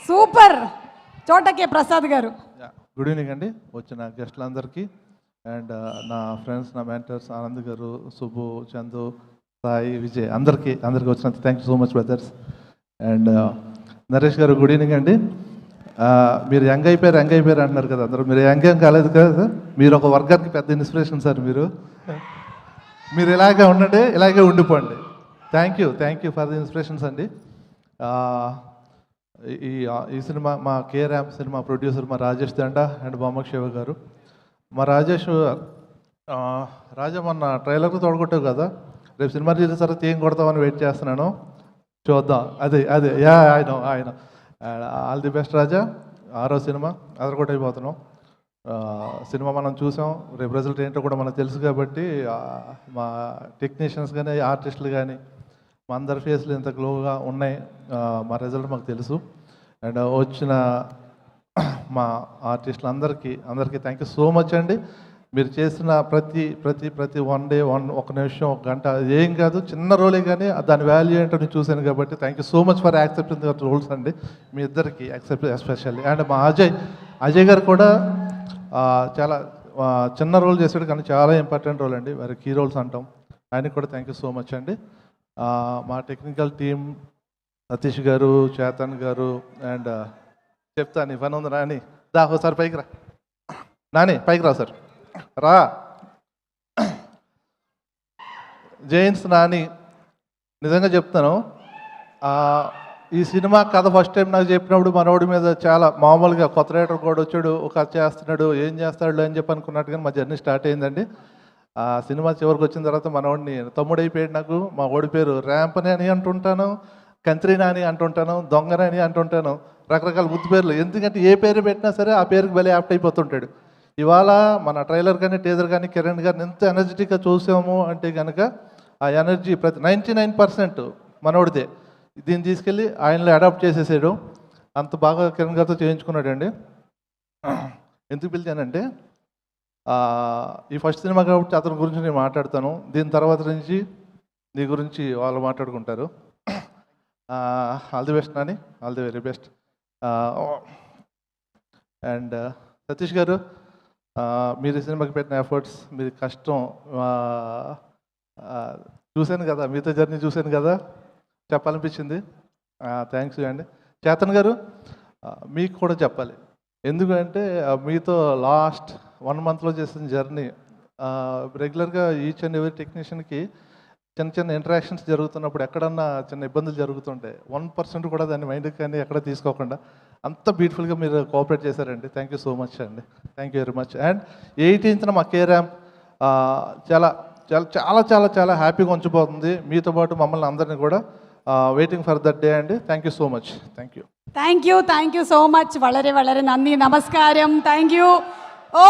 Super. చోటకే Prasad గారు. Good evening అండి, వచ్చిన గెస్టులందరికీ అండ్ నా ఫ్రెండ్స్, నా మెంటర్స్ ఆనంద్ గారు, సుబ్బు, చందు, సాయి, విజయ్ అందరికీ వచ్చినంత thank you so much brothers. And Naresh గారు గుడ్ ఈవినింగ్ అండి. మీరు యంగ్ అయిపోయారు అంటున్నారు కదా అందరూ. మీరు యంగ్ ఏం కాలేదు కదా, మీరు ఒక వర్గానికి పెద్ద ఇన్స్పిరేషన్ సార్. మీరు ఇలాగే ఉండండి, ఇలాగే ఉండిపోండి. Thank you for the inspirations అండి. ఈ సినిమా మా కేఆర్ఎం సినిమా ప్రొడ్యూసర్ మా రాజేష్ దండా అండ్ బొమ్మక్ శివ గారు. మా రాజా మొన్న ట్రైలర్కి తోడగొట్టావు కదా, రేపు సినిమా రిలీజ్ తర్వాత ఏం కొడతామని వెయిట్ చేస్తున్నాను, చూద్దాం. అదే ఆయన ఆల్ ది బెస్ట్ రాజా. 6వ సినిమా అదరగొట్టైపోతున్నాం. సినిమా మనం చూసాం, రేపు రిజల్ట్ ఏంటో కూడా మనకు తెలుసు కాబట్టి మా టెక్నీషియన్స్ కానీ ఆర్టిస్టులు కానీ మా అందరి ఫేస్లు ఎంత గ్లోగా ఉన్నాయి, మా రిజల్ట్ మాకు తెలుసు. అండ్ వచ్చిన మా ఆర్టిస్టులు అందరికీ థ్యాంక్ యూ సో మచ్ అండి. మీరు చేసిన ప్రతి వన్ డే ఒక నిమిషం, ఒక గంట ఏం కాదు, చిన్న రోలే కానీ దాని వాల్యూ ఏంటో నేను చూశాను కాబట్టి thank you so much for accepting the roles అండి. మీ ఇద్దరికి యాక్సెప్ట్ ఎస్పెషల్లీ. అండ్ మా అజయ్ గారు కూడా చాలా చిన్న రోల్ చేశాడు కానీ చాలా ఇంపార్టెంట్ రోల్ అండి, మరి కీ రోల్స్ అంటాం. ఆయనకి కూడా థ్యాంక్ యూ సో మచ్ అండి. మా టెక్నికల్ టీం సతీష్ గారు, చేతన్ గారు అండ్ చెప్తా నీ పని ఉంది నాని, ఒకసారి పైకి రా నాని, పైకి రా సార్, రా. జైన్స్ నాని, నిజంగా చెప్తాను, ఈ సినిమా కథ ఫస్ట్ టైం నాకు చెప్పినప్పుడు మనోడి మీద చాలా మామూలుగా కొత్త రైటర్ కూడా వచ్చాడు, ఒక కథ చేస్తున్నాడు, ఏం చేస్తాడు అని చెప్పి అనుకున్నట్టుగా మా జర్నీ స్టార్ట్ అయిందండి. ఆ సినిమా చివరికి వచ్చిన తర్వాత మనోడిని తమ్ముడైపోయాడు నాకు. మా ఓడి పేరు ర్యాంపని అని అంటుంటాను, కంత్రినా అని అంటుంటాను, దొంగనని అంటుంటాను, రకరకాల ముద్దు పేర్లు. ఎందుకంటే ఏ పేరు పెట్టినా సరే ఆ పేరుకి భలే యాప్ట్ అయిపోతుంటాడు. ఇవాళ మన ట్రైలర్ కానీ టీజర్ కానీ కిరణ్ గారిని ఎంత ఎనర్జెటిక్గా చూసాము అంటే కనుక ఆ ఎనర్జీ 99% మనోడిదే. దీన్ని తీసుకెళ్ళి ఆయనలో అడాప్ట్ చేసేసాడు. అంత బాగా కిరణ్ గారితో చేయించుకున్నాడు అండి. ఎందుకు పిలిచానంటే ఈ ఫస్ట్ సినిమా కాబట్టి అతని గురించి నేను మాట్లాడతాను, దీని తర్వాత నుంచి నీ గురించి వాళ్ళు మాట్లాడుకుంటారు. All the best Nani, all the very best. And Satish గారు, మీరు ఈ సినిమాకి పెట్టిన ఎఫర్ట్స్, మీరు కష్టం చూశాను కదా, మీతో జర్నీ చూశాను కదా, చెప్పాలనిపించింది. థ్యాంక్స్ అండి. చేతన్ గారు, మీకు కూడా చెప్పాలి, ఎందుకంటే మీతో లాస్ట్ 1 monthలో చేసిన జర్నీ, రెగ్యులర్గా ఈచ్ అండ్ ఎవరీ టెక్నీషియన్కి చిన్న ఇంటరాక్షన్స్ జరుగుతున్నప్పుడు ఎక్కడన్నా చిన్న ఇబ్బందులు జరుగుతుంటాయి, 1% కూడా దాన్ని మైండ్కి కానీ ఎక్కడ తీసుకోకుండా అంత బ్యూటిఫుల్గా మీరు కోఆపరేట్ చేశారండి. థ్యాంక్ యూ సో మచ్ అండి, thank you very much. And 18th మా కేఆర్ఎం చాలా చాలా చాలా చాలా చాలా హ్యాపీగా ఉంచిపోతుంది. మీతో పాటు మమ్మల్ని అందరినీ కూడా వెయిటింగ్ ఫర్ దట్ డే అండి. Thank you so much. Thank you so much. വളരെ നന്ദി, നമസ്കാരം. Thank you. ഓ